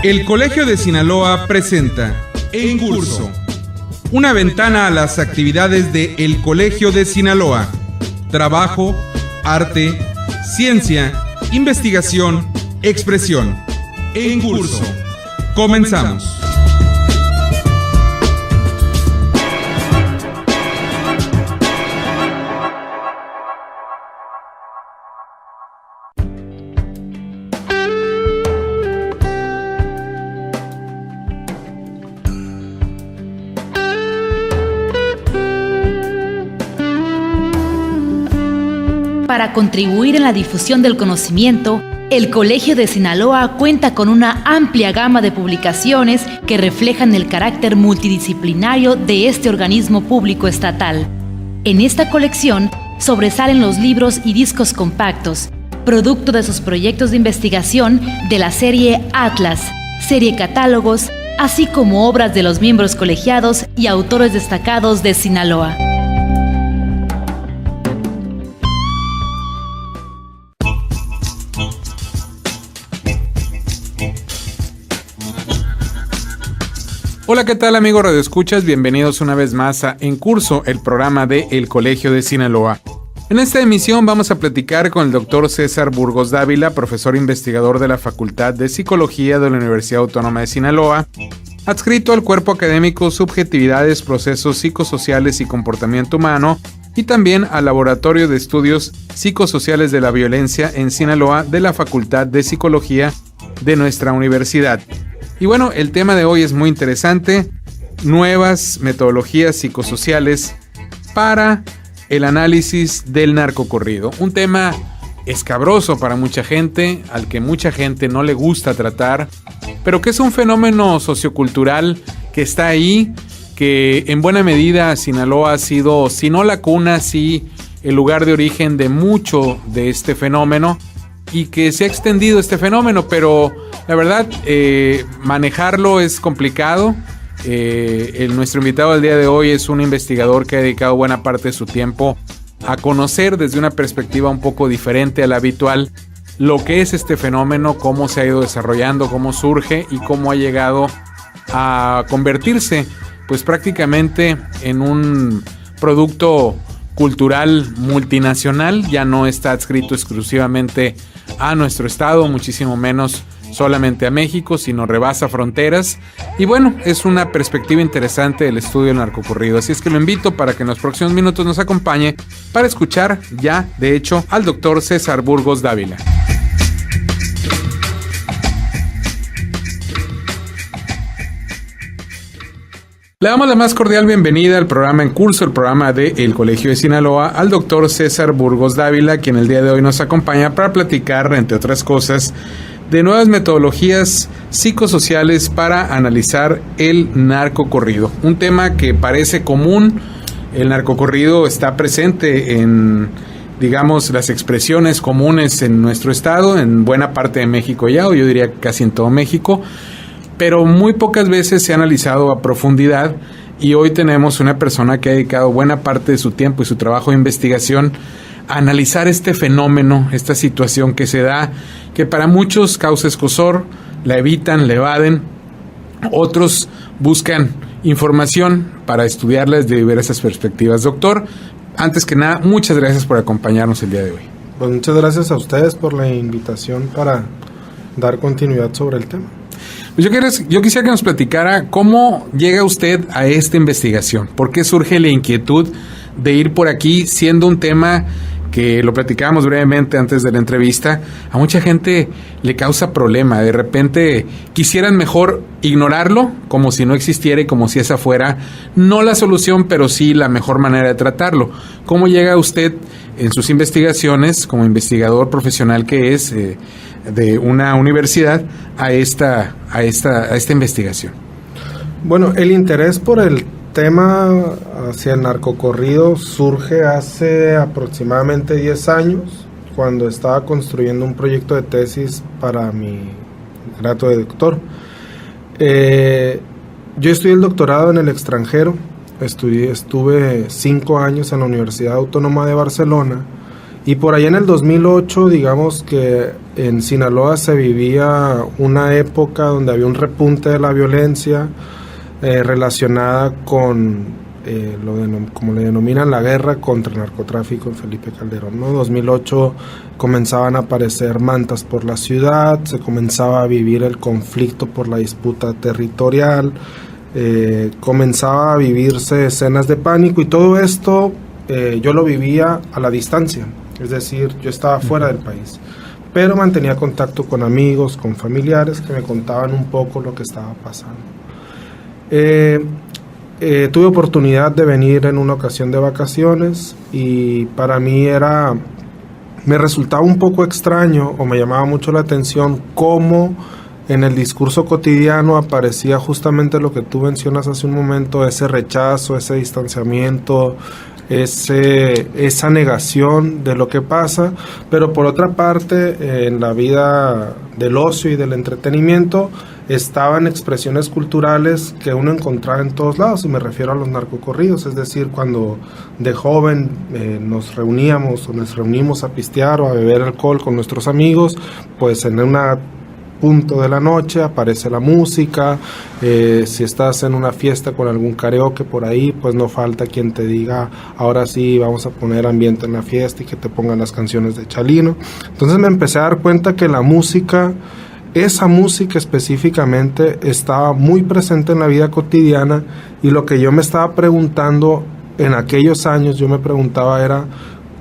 El Colegio de Sinaloa presenta En Curso, una ventana a las actividades de El Colegio de Sinaloa. Trabajo, arte, ciencia, investigación, expresión. En Curso. Comenzamos. Para contribuir en la difusión del conocimiento, el Colegio de Sinaloa cuenta con una amplia gama de publicaciones que reflejan el carácter multidisciplinario de este organismo público estatal. En esta colección sobresalen los libros y discos compactos, producto de sus proyectos de investigación de la serie Atlas, serie Catálogos, así como obras de los miembros colegiados y autores destacados de Sinaloa. Hola, ¿qué tal, amigos radioescuchas? Bienvenidos una vez más a En Curso, el programa de El Colegio de Sinaloa. En esta emisión vamos a platicar con el doctor César Burgos Dávila, profesor investigador de la Facultad de Psicología de la Universidad Autónoma de Sinaloa, adscrito al Cuerpo Académico Subjetividades, Procesos Psicosociales y Comportamiento Humano, y también al Laboratorio de Estudios Psicosociales de la Violencia en Sinaloa de la Facultad de Psicología de nuestra universidad. Y bueno, el tema de hoy es muy interesante: nuevas metodologías psicosociales para el análisis del narcocorrido. Un tema escabroso para mucha gente, al que mucha gente no le gusta tratar, pero que es un fenómeno sociocultural que está ahí, que en buena medida Sinaloa ha sido, si no la cuna, sí el lugar de origen de mucho de este fenómeno, y que se ha extendido este fenómeno, pero la verdad manejarlo es complicado. Nuestro invitado del día de hoy es un investigador que ha dedicado buena parte de su tiempo a conocer desde una perspectiva un poco diferente a la habitual lo que es este fenómeno, cómo se ha ido desarrollando, cómo surge y cómo ha llegado a convertirse pues prácticamente en un producto cultural multinacional. Ya no está adscrito exclusivamente a nuestro estado, muchísimo menos solamente a México, sino rebasa fronteras. Y bueno, es una perspectiva interesante del estudio del narcocorrido. Así es que lo invito para que en los próximos minutos nos acompañe para escuchar ya, de hecho, al doctor César Burgos Dávila. Le damos la más cordial bienvenida al programa En Curso, el programa de El Colegio de Sinaloa, al doctor César Burgos Dávila, quien el día de hoy nos acompaña para platicar, entre otras cosas, de nuevas metodologías psicosociales para analizar el narcocorrido. Un tema que parece común. El narcocorrido está presente en, digamos, las expresiones comunes en nuestro estado, en buena parte de México ya, o yo diría casi en todo México, pero muy pocas veces se ha analizado a profundidad, y hoy tenemos una persona que ha dedicado buena parte de su tiempo y su trabajo de investigación a analizar este fenómeno, esta situación que se da, que para muchos causa escozor, la evitan, la evaden, otros buscan información para estudiarla desde diversas perspectivas. Doctor, antes que nada, muchas gracias por acompañarnos el día de hoy. Pues muchas gracias a ustedes por la invitación para dar continuidad sobre el tema. Pues yo quisiera que nos platicara cómo llega usted a esta investigación, por qué surge la inquietud de ir por aquí, siendo un tema que lo platicábamos brevemente antes de la entrevista, a mucha gente le causa problema. De repente quisieran mejor ignorarlo, como si no existiera y como si esa fuera no la solución, pero sí la mejor manera de tratarlo. ¿Cómo llega usted en sus investigaciones, como investigador profesional que es de una universidad, a esta investigación? Bueno, el interés por el tema hacia el narcocorrido surge hace aproximadamente 10 años, cuando estaba construyendo un proyecto de tesis para mi grado de doctor. Yo estudié el doctorado en el extranjero, estuve 5 años en la Universidad Autónoma de Barcelona, y por allá en el 2008, digamos que en Sinaloa se vivía una época donde había un repunte de la violencia relacionada con como le denominan la guerra contra el narcotráfico en Felipe Calderón, ¿no? 2008 comenzaban a aparecer mantas por la ciudad, se comenzaba a vivir el conflicto por la disputa territorial, comenzaba a vivirse escenas de pánico, y todo esto yo lo vivía a la distancia, es decir, yo estaba fuera del país, pero mantenía contacto con amigos, con familiares que me contaban un poco lo que estaba pasando. Tuve oportunidad de venir en una ocasión de vacaciones, y para mí me resultaba un poco extraño, o me llamaba mucho la atención, cómo en el discurso cotidiano aparecía justamente lo que tú mencionas hace un momento, ese rechazo, ese distanciamiento, esa negación de lo que pasa, pero por otra parte en la vida del ocio y del entretenimiento estaban expresiones culturales que uno encontraba en todos lados, y me refiero a los narcocorridos. Es decir, cuando de joven nos reunimos a pistear o a beber alcohol con nuestros amigos, pues en una punto de la noche aparece la música, si estás en una fiesta con algún karaoke por ahí, pues no falta quien te diga, ahora sí vamos a poner ambiente en la fiesta, y que te pongan las canciones de Chalino. Entonces me empecé a dar cuenta que la música, esa música específicamente, estaba muy presente en la vida cotidiana, y lo que yo me estaba preguntando en aquellos años, yo me preguntaba era,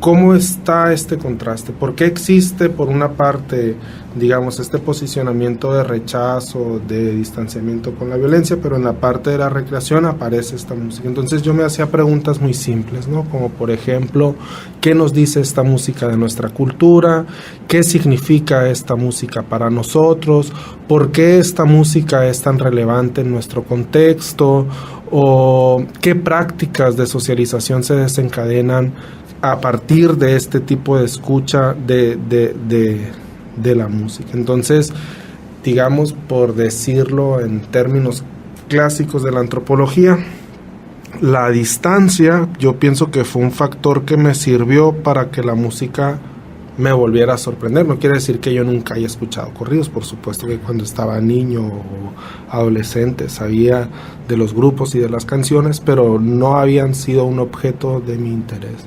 ¿cómo está este contraste? ¿Por qué existe, por una parte, digamos, este posicionamiento de rechazo, de distanciamiento con la violencia, pero en la parte de la recreación aparece esta música? Entonces yo me hacía preguntas muy simples, ¿no? Como por ejemplo, ¿qué nos dice esta música de nuestra cultura? ¿Qué significa esta música para nosotros? ¿Por qué esta música es tan relevante en nuestro contexto? ¿O qué prácticas de socialización se desencadenan a partir de este tipo de escucha de la música? Entonces, digamos, por decirlo en términos clásicos de la antropología, la distancia, yo pienso que fue un factor que me sirvió para que la música me volviera a sorprender. No quiere decir que yo nunca haya escuchado corridos, por supuesto que cuando estaba niño o adolescente sabía de los grupos y de las canciones, pero no habían sido un objeto de mi interés.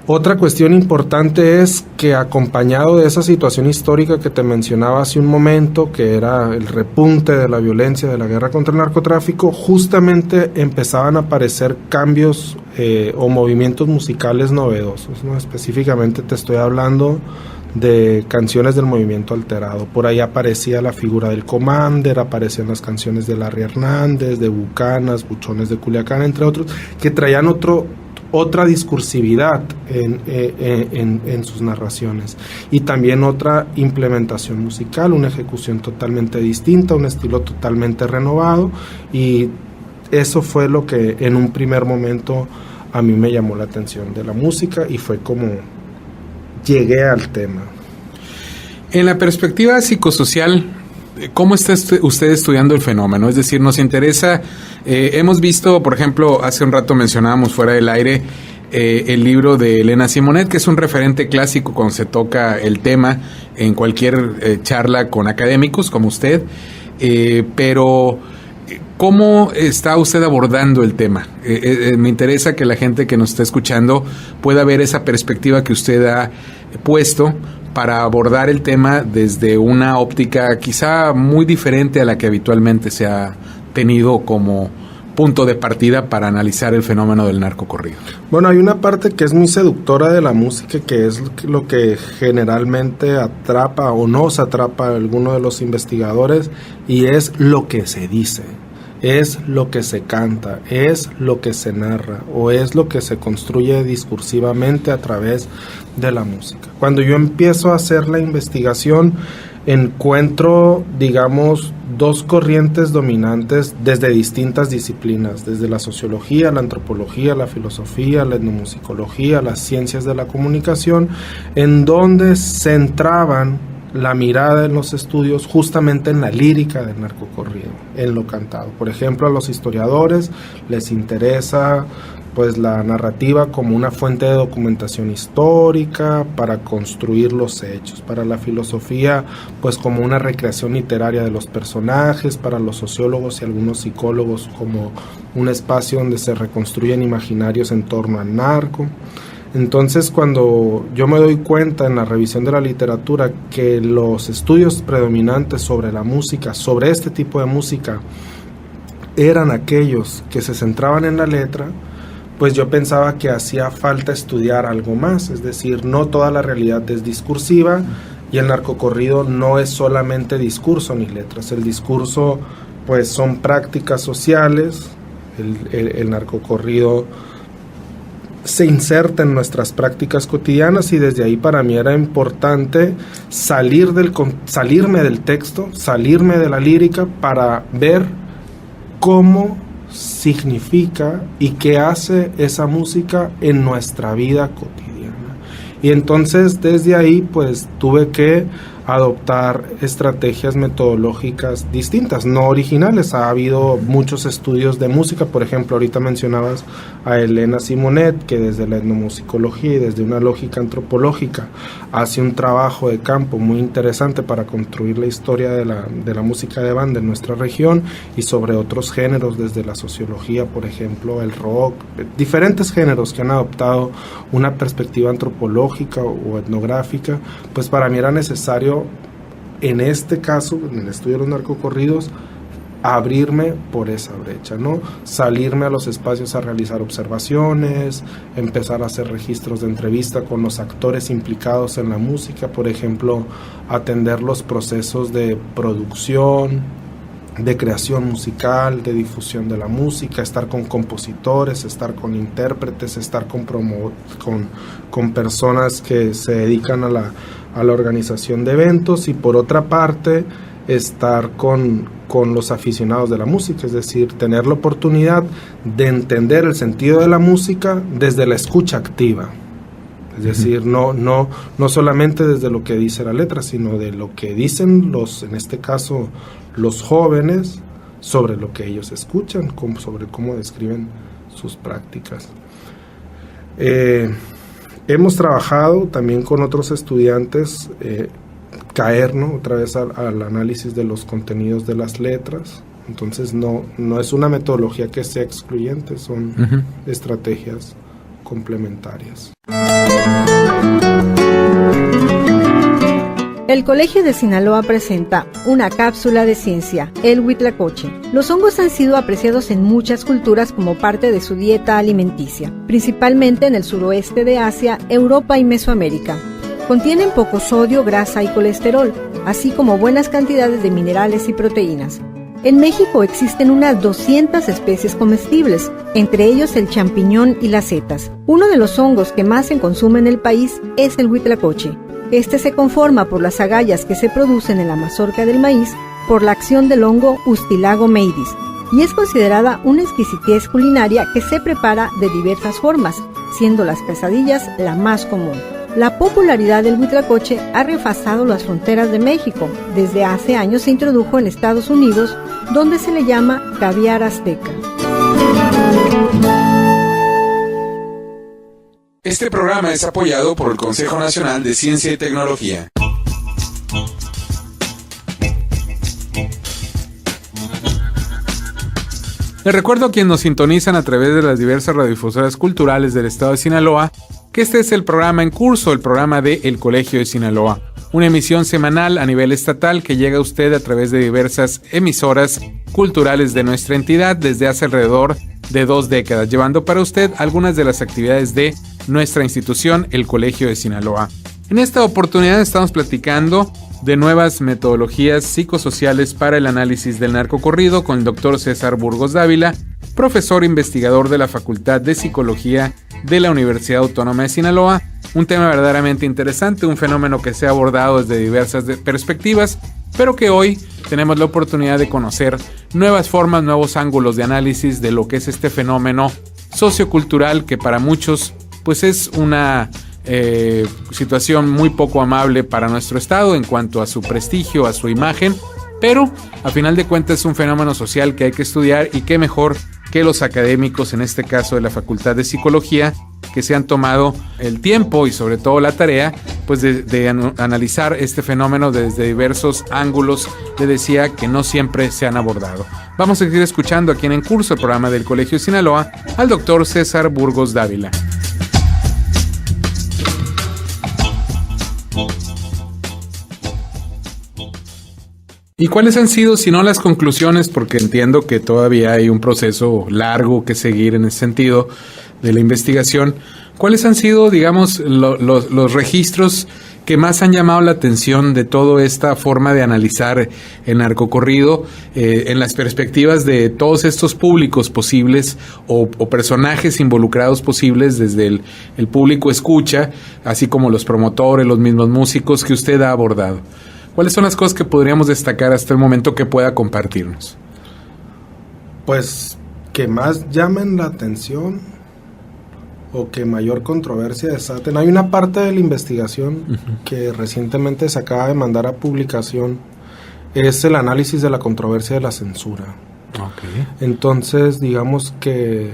Otra cuestión importante es que, acompañado de esa situación histórica que te mencionaba hace un momento, que era el repunte de la violencia, de la guerra contra el narcotráfico, justamente empezaban a aparecer cambios o movimientos musicales novedosos, ¿no? Específicamente te estoy hablando de canciones del movimiento alterado. Por ahí aparecía la figura del Commander, aparecían las canciones de Larry Hernández, de Bucanas, Buchones de Culiacán, entre otros, que traían otra discursividad en sus narraciones, y también otra implementación musical, una ejecución totalmente distinta, un estilo totalmente renovado, y eso fue lo que en un primer momento a mí me llamó la atención de la música, y fue como llegué al tema. En la perspectiva psicosocial, ¿cómo está usted estudiando el fenómeno? Es decir, nos interesa, hemos visto, por ejemplo, hace un rato mencionábamos fuera del aire el libro de Elena Simonet, que es un referente clásico cuando se toca el tema en cualquier charla con académicos como usted, pero ¿cómo está usted abordando el tema? Me interesa que la gente que nos está escuchando pueda ver esa perspectiva que usted ha puesto para abordar el tema desde una óptica quizá muy diferente a la que habitualmente se ha tenido como punto de partida para analizar el fenómeno del narcocorrido. Bueno, hay una parte que es muy seductora de la música, que es lo que generalmente atrapa o nos atrapa a alguno de los investigadores, y es lo que se dice, es lo que se canta, es lo que se narra, o es lo que se construye discursivamente a través de la música. Cuando yo empiezo a hacer la investigación, encuentro, digamos, dos corrientes dominantes desde distintas disciplinas, desde la sociología, la antropología, la filosofía, la etnomusicología, las ciencias de la comunicación, en donde centraban la mirada en los estudios justamente en la lírica del narcocorrido, en lo cantado. Por ejemplo, a los historiadores les interesa pues la narrativa como una fuente de documentación histórica para construir los hechos, para la filosofía pues como una recreación literaria de los personajes, para los sociólogos y algunos psicólogos como un espacio donde se reconstruyen imaginarios en torno al narco. Entonces, cuando yo me doy cuenta en la revisión de la literatura que los estudios predominantes sobre la música, sobre este tipo de música, eran aquellos que se centraban en la letra, pues yo pensaba que hacía falta estudiar algo más, es decir, no toda la realidad es discursiva y el narcocorrido no es solamente discurso ni letras, el discurso pues son prácticas sociales, el narcocorrido se inserta en nuestras prácticas cotidianas y desde ahí para mí era importante salirme del texto, salirme de la lírica para ver cómo significa y qué hace esa música en nuestra vida cotidiana. Y entonces desde ahí pues tuve que adoptar estrategias metodológicas distintas, no originales. Ha habido muchos estudios de música, por ejemplo, ahorita mencionabas a Elena Simonet, que desde la etnomusicología y desde una lógica antropológica hace un trabajo de campo muy interesante para construir la historia de la música de banda en nuestra región y sobre otros géneros, desde la sociología, por ejemplo, el rock, diferentes géneros que han adoptado una perspectiva antropológica o etnográfica. Pues para mí era necesario, en este caso, en el estudio de los narcocorridos, abrirme por esa brecha, ¿no? Salirme a los espacios a realizar observaciones, empezar a hacer registros de entrevista con los actores implicados en la música, por ejemplo, atender los procesos de producción, de creación musical, de difusión de la música, estar con compositores, estar con intérpretes, estar con personas que se dedican a la organización de eventos y por otra parte estar con los aficionados de la música, es decir, tener la oportunidad de entender el sentido de la música desde la escucha activa, es decir, no solamente desde lo que dice la letra, sino de lo que dicen en este caso los jóvenes sobre lo que ellos escuchan, sobre cómo describen sus prácticas. Hemos trabajado también con otros estudiantes caer, ¿no?, otra vez al análisis de los contenidos de las letras. Entonces no es una metodología que sea excluyente, son estrategias complementarias. El Colegio de Sinaloa presenta una cápsula de ciencia, el huitlacoche. Los hongos han sido apreciados en muchas culturas como parte de su dieta alimenticia, principalmente en el suroeste de Asia, Europa y Mesoamérica. Contienen poco sodio, grasa y colesterol, así como buenas cantidades de minerales y proteínas. En México existen unas 200 especies comestibles, entre ellos el champiñón y las setas. Uno de los hongos que más se consume en el país es el huitlacoche. Este se conforma por las agallas que se producen en la mazorca del maíz por la acción del hongo Ustilago meidis y es considerada una exquisitez culinaria que se prepara de diversas formas, siendo las quesadillas la más común. La popularidad del huitlacoche ha rebasado las fronteras de México. Desde hace años se introdujo en Estados Unidos, donde se le llama caviar azteca. Este programa es apoyado por el Consejo Nacional de Ciencia y Tecnología. Les recuerdo a quienes nos sintonizan a través de las diversas radiodifusoras culturales del estado de Sinaloa que este es el programa en curso, el programa de El Colegio de Sinaloa, una emisión semanal a nivel estatal que llega a usted a través de diversas emisoras culturales de nuestra entidad desde hace alrededor de 2 décadas, llevando para usted algunas de las actividades de nuestra institución, el Colegio de Sinaloa. En esta oportunidad estamos platicando de nuevas metodologías psicosociales para el análisis del narcocorrido con el doctor César Burgos Dávila, profesor investigador de la Facultad de Psicología de la Universidad Autónoma de Sinaloa. Un tema verdaderamente interesante, un fenómeno que se ha abordado desde diversas perspectivas, pero que hoy tenemos la oportunidad de conocer nuevas formas, nuevos ángulos de análisis de lo que es este fenómeno sociocultural que para muchos pues es una situación muy poco amable para nuestro estado en cuanto a su prestigio, a su imagen, pero a final de cuentas es un fenómeno social que hay que estudiar, y qué mejor que los académicos, en este caso de la Facultad de Psicología, que se han tomado el tiempo y sobre todo la tarea pues de analizar este fenómeno desde diversos ángulos, le decía, que no siempre se han abordado. Vamos a seguir escuchando aquí en Curso, el programa del Colegio de Sinaloa, al doctor César Burgos Dávila. ¿Y cuáles han sido, si no las conclusiones, porque entiendo que todavía hay un proceso largo que seguir en ese sentido de la investigación, cuáles han sido, digamos, los registros que más han llamado la atención de toda esta forma de analizar el narcocorrido en las perspectivas de todos estos públicos posibles o personajes involucrados posibles, desde el público escucha, así como los promotores, los mismos músicos que usted ha abordado? ¿Cuáles son las cosas que podríamos destacar hasta el momento que pueda compartirnos? Pues que más llamen la atención o que mayor controversia desaten. Hay una parte de la investigación que recientemente se acaba de mandar a publicación, es el análisis de la controversia de la censura. Okay. Entonces, digamos que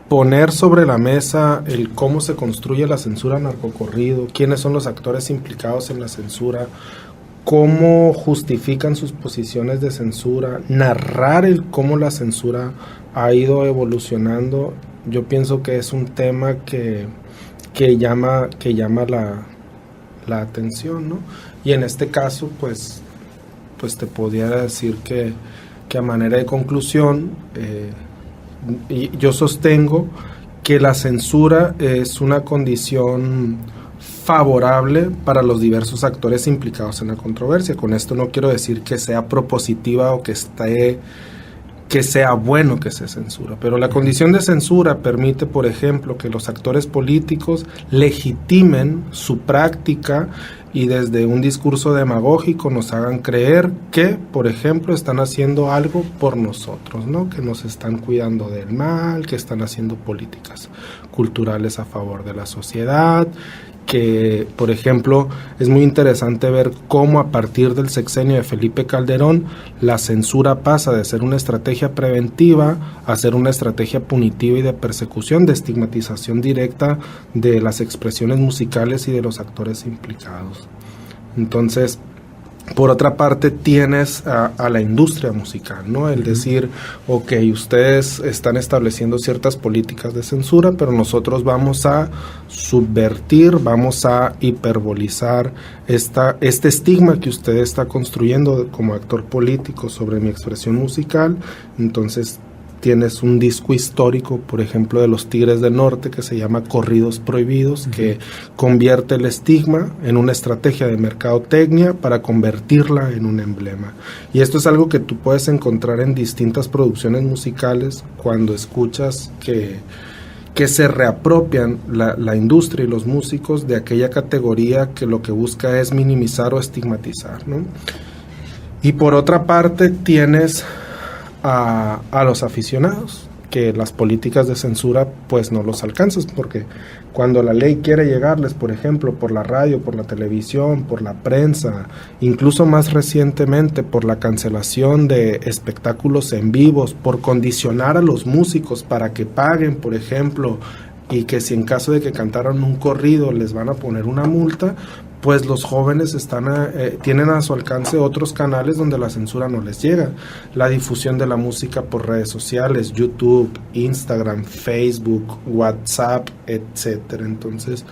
poner sobre la mesa el cómo se construye la censura narcocorrido, quiénes son los actores implicados en la censura, cómo justifican sus posiciones de censura, narrar el cómo la censura ha ido evolucionando. Yo pienso que es un tema que llama la atención, ¿no? Y en este caso, pues te podría decir que a manera de conclusión, y yo sostengo que la censura es una condición favorable para los diversos actores implicados en la controversia. Con esto no quiero decir que sea propositiva o que sea bueno que se censura, pero la condición de censura permite, por ejemplo, que los actores políticos legitimen su práctica y desde un discurso demagógico nos hagan creer que, por ejemplo, están haciendo algo por nosotros, ¿no? Que nos están cuidando del mal, que están haciendo políticas culturales a favor de la sociedad, que, por ejemplo, es muy interesante ver cómo a partir del sexenio de Felipe Calderón la censura pasa de ser una estrategia preventiva a ser una estrategia punitiva y de persecución, de estigmatización directa de las expresiones musicales y de los actores implicados. Entonces, por otra parte, tienes a la industria musical, ¿no? El decir, ok, ustedes están estableciendo ciertas políticas de censura, pero nosotros vamos a subvertir, vamos a hiperbolizar este estigma que usted está construyendo como actor político sobre mi expresión musical. Entonces, tienes un disco histórico, por ejemplo, de los Tigres del Norte, que se llama Corridos Prohibidos, que convierte el estigma en una estrategia de mercadotecnia para convertirla en un emblema. Y esto es algo que tú puedes encontrar en distintas producciones musicales cuando escuchas que se reapropian la industria y los músicos de aquella categoría que lo que busca es minimizar o estigmatizar, ¿no? Y por otra parte tienes a los aficionados, que las políticas de censura pues no los alcanzas, porque cuando la ley quiere llegarles, por ejemplo, por la radio, por la televisión, por la prensa, incluso más recientemente por la cancelación de espectáculos en vivos, por condicionar a los músicos para que paguen, por ejemplo, y que si en caso de que cantaran un corrido les van a poner una multa, pues los jóvenes tienen a su alcance otros canales donde la censura no les llega. La difusión de la música por redes sociales, YouTube, Instagram, Facebook, WhatsApp, etcétera. Entonces,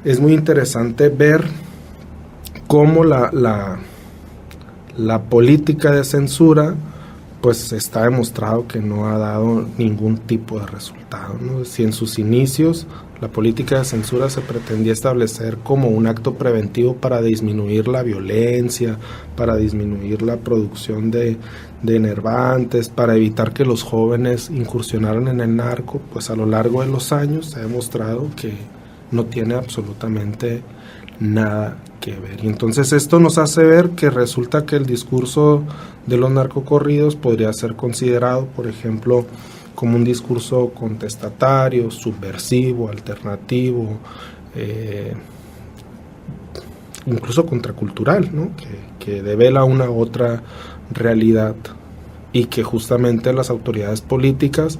es muy interesante ver cómo la política de censura pues está demostrado que no ha dado ningún tipo de resultado, ¿no? Si en sus inicios la política de censura se pretendía establecer como un acto preventivo para disminuir la violencia, para disminuir la producción de enervantes, para evitar que los jóvenes incursionaran en el narco, pues a lo largo de los años se ha demostrado que no tiene absolutamente nada que ver. Y entonces esto nos hace ver que resulta que el discurso de los narcocorridos podría ser considerado, por ejemplo, como un discurso contestatario, subversivo, alternativo, incluso contracultural, ¿no? Que devela una otra realidad y que justamente las autoridades políticas,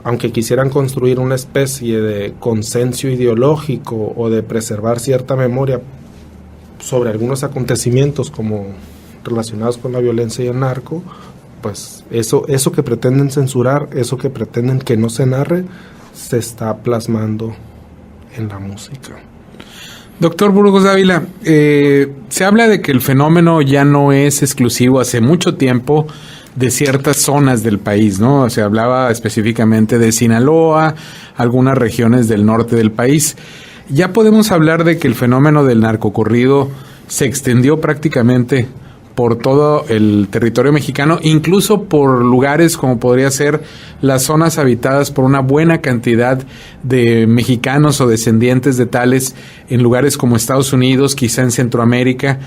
aunque quisieran construir una especie de consenso ideológico o de preservar cierta memoria sobre algunos acontecimientos como relacionados con la violencia y el narco, pues eso que pretenden censurar, eso que pretenden que no se narre, se está plasmando en la música. Doctor Burgos Dávila, se habla de que el fenómeno ya no es exclusivo hace mucho tiempo de ciertas zonas del país, ¿no? Se hablaba específicamente de Sinaloa, algunas regiones del norte del país. Ya podemos hablar de que el fenómeno del narcocorrido se extendió prácticamente por todo el territorio mexicano, incluso por lugares como podría ser las zonas habitadas por una buena cantidad de mexicanos o descendientes de tales en lugares como Estados Unidos, quizá en Centroamérica.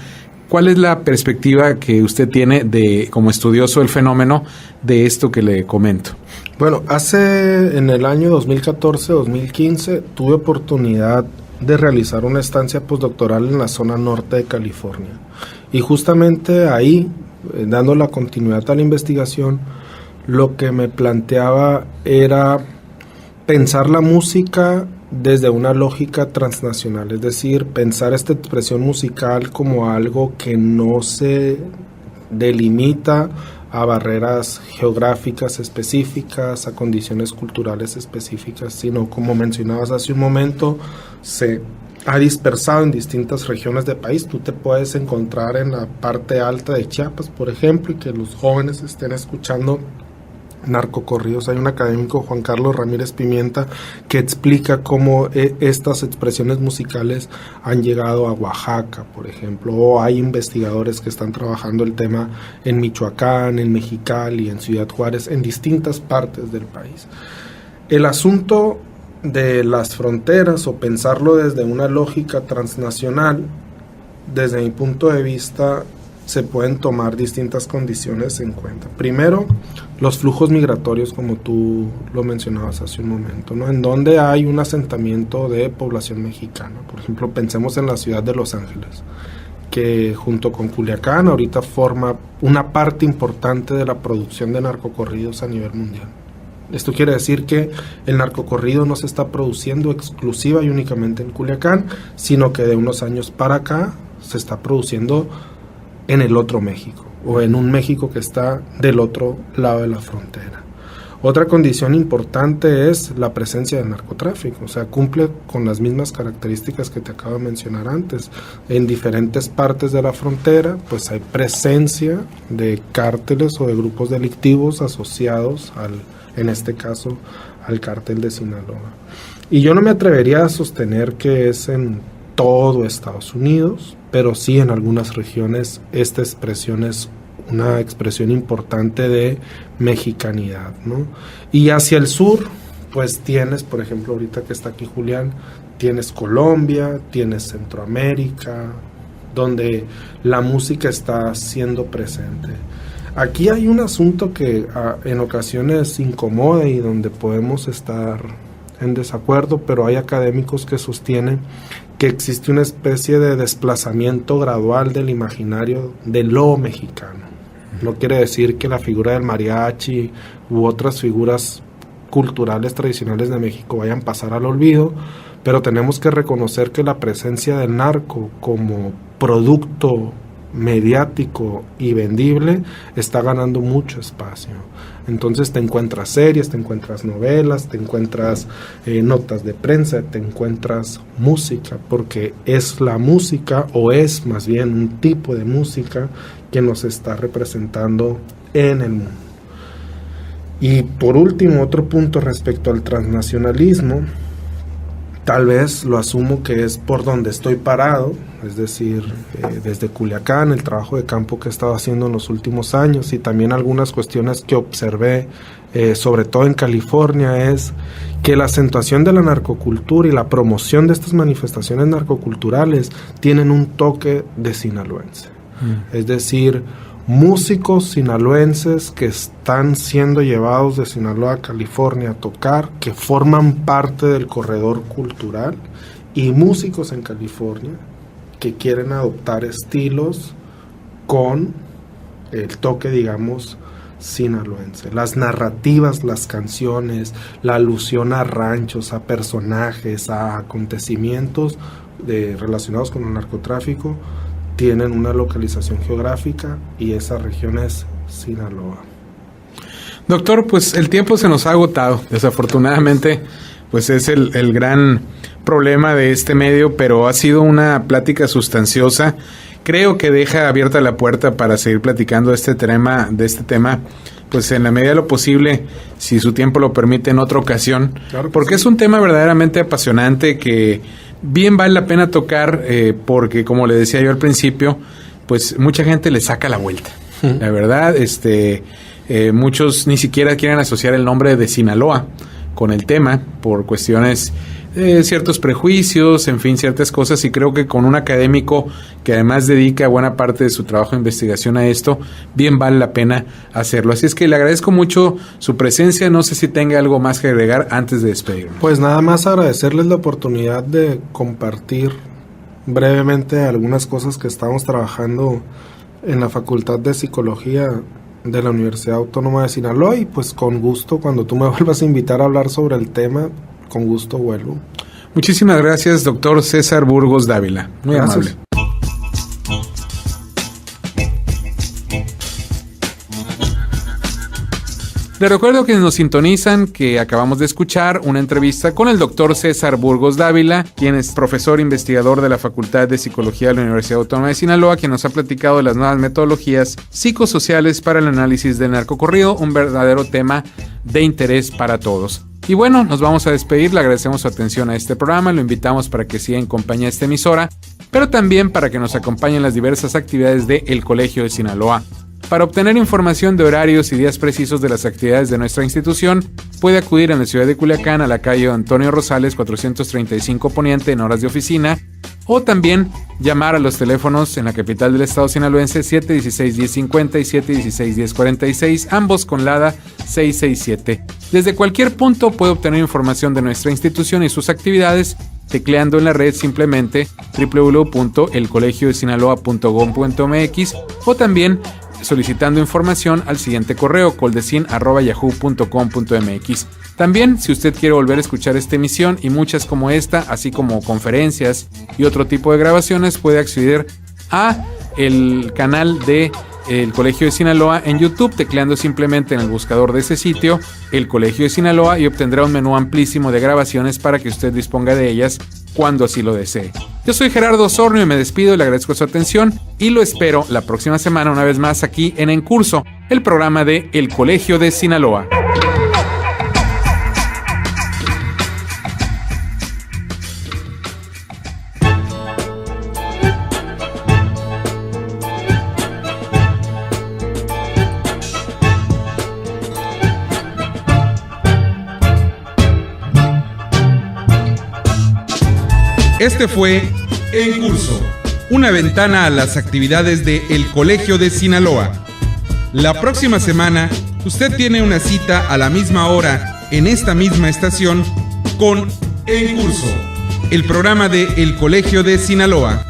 ¿Cuál es la perspectiva que usted tiene como estudioso del fenómeno de esto que le comento? Bueno, en el año 2014-2015 tuve oportunidad de realizar una estancia postdoctoral en la zona norte de California. Y justamente ahí, dando la continuidad a la investigación, lo que me planteaba era pensar la música desde una lógica transnacional, es decir, pensar esta expresión musical como algo que no se delimita a barreras geográficas específicas, a condiciones culturales específicas, sino, como mencionabas hace un momento, se ha dispersado en distintas regiones del país. Tú te puedes encontrar en la parte alta de Chiapas, por ejemplo, y que los jóvenes estén escuchando narcocorridos. Hay un académico, Juan Carlos Ramírez Pimienta, que explica cómo estas expresiones musicales han llegado a Oaxaca, por ejemplo, o hay investigadores que están trabajando el tema en Michoacán, en Mexicali, en Ciudad Juárez, en distintas partes del país. El asunto de las fronteras, o pensarlo desde una lógica transnacional, desde mi punto de vista, se pueden tomar distintas condiciones en cuenta. Primero, los flujos migratorios, como tú lo mencionabas hace un momento, ¿no? En donde hay un asentamiento de población mexicana. Por ejemplo, pensemos en la ciudad de Los Ángeles, que junto con Culiacán ahorita forma una parte importante de la producción de narcocorridos a nivel mundial. Esto quiere decir que el narcocorrido no se está produciendo exclusiva y únicamente en Culiacán, sino que de unos años para acá se está produciendo en el otro México, o en un México que está del otro lado de la frontera. Otra condición importante es la presencia del narcotráfico, o sea, cumple con las mismas características que te acabo de mencionar antes. En diferentes partes de la frontera, pues hay presencia de cárteles o de grupos delictivos asociados en este caso, al cártel de Sinaloa. Y yo no me atrevería a sostener que es en todo Estados Unidos, pero sí en algunas regiones esta expresión es una expresión importante de mexicanidad, ¿no? Y hacia el sur, pues tienes, por ejemplo, ahorita que está aquí Julián, tienes Colombia, tienes Centroamérica, donde la música está siendo presente. Aquí hay un asunto que en ocasiones incomoda y donde podemos estar en desacuerdo, pero hay académicos que sostienen que existe una especie de desplazamiento gradual del imaginario de lo mexicano. No quiere decir que la figura del mariachi u otras figuras culturales tradicionales de México vayan a pasar al olvido, pero tenemos que reconocer que la presencia del narco como producto mediático y vendible está ganando mucho espacio. Entonces te encuentras series, te encuentras novelas, te encuentras notas de prensa, te encuentras música, porque es la música, o es más bien un tipo de música que nos está representando en el mundo. Y por último, otro punto respecto al transnacionalismo, tal vez lo asumo que es por donde estoy parado, es decir, desde Culiacán, el trabajo de campo que he estado haciendo en los últimos años, y también algunas cuestiones que observé, sobre todo en California, es que la acentuación de la narcocultura y la promoción de estas manifestaciones narcoculturales tienen un toque de sinaloense. Es decir, músicos sinaloenses que están siendo llevados de Sinaloa a California a tocar, que forman parte del corredor cultural y músicos en California que quieren adoptar estilos con el toque, digamos, sinaloense. Las narrativas, las canciones, la alusión a ranchos, a personajes, a acontecimientos relacionados con el narcotráfico, tienen una localización geográfica y esa región es Sinaloa. Doctor, pues el tiempo se nos ha agotado, desafortunadamente, pues es el gran problema de este medio, pero ha sido una plática sustanciosa. Creo que deja abierta la puerta para seguir platicando de este tema, pues en la medida de lo posible, si su tiempo lo permite, en otra ocasión, claro, porque sí. Es un tema verdaderamente apasionante que bien vale la pena tocar, porque como le decía yo al principio, pues mucha gente le saca la vuelta. La verdad, muchos ni siquiera quieren asociar el nombre de Sinaloa con el tema por cuestiones ciertos prejuicios, en fin, ciertas cosas, y creo que con un académico que además dedica buena parte de su trabajo de investigación a esto, bien vale la pena hacerlo. Así es que le agradezco mucho su presencia. No sé si tenga algo más que agregar antes de despedirnos. Pues nada más agradecerles la oportunidad de compartir brevemente algunas cosas que estamos trabajando en la Facultad de Psicología de la Universidad Autónoma de Sinaloa, y pues con gusto, cuando tú me vuelvas a invitar a hablar sobre el tema, con gusto vuelvo. Muchísimas gracias, doctor César Burgos Dávila. Muy amable. Les recuerdo que nos sintonizan que acabamos de escuchar una entrevista con el doctor César Burgos Dávila, quien es profesor investigador de la Facultad de Psicología de la Universidad Autónoma de Sinaloa, quien nos ha platicado de las nuevas metodologías psicosociales para el análisis del narcocorrido, un verdadero tema de interés para todos. Y bueno, nos vamos a despedir, le agradecemos su atención a este programa, lo invitamos para que siga en compañía de esta emisora, pero también para que nos acompañe en las diversas actividades de El Colegio de Sinaloa. Para obtener información de horarios y días precisos de las actividades de nuestra institución, puede acudir en la ciudad de Culiacán a la calle Antonio Rosales 435 Poniente en horas de oficina, o también llamar a los teléfonos en la capital del estado sinaloense 716-1050 y 716-1046, ambos con LADA 667. Desde cualquier punto puede obtener información de nuestra institución y sus actividades tecleando en la red simplemente www.elcolegiodesinaloa.gov.mx o también solicitando información al siguiente correo coldesin@yahoo.com.mx. También, si usted quiere volver a escuchar esta emisión y muchas como esta, así como conferencias y otro tipo de grabaciones, puede acceder a el canal de El Colegio de Sinaloa en YouTube, tecleando simplemente en el buscador de ese sitio El Colegio de Sinaloa, y obtendrá un menú amplísimo de grabaciones para que usted disponga de ellas cuando así lo desee. Yo soy Gerardo Osornio y me despido, le agradezco su atención y lo espero la próxima semana una vez más aquí En Curso, el programa de El Colegio de Sinaloa. Este fue En Curso, una ventana a las actividades de El Colegio de Sinaloa. La próxima semana, usted tiene una cita a la misma hora en esta misma estación con En Curso, el programa de El Colegio de Sinaloa.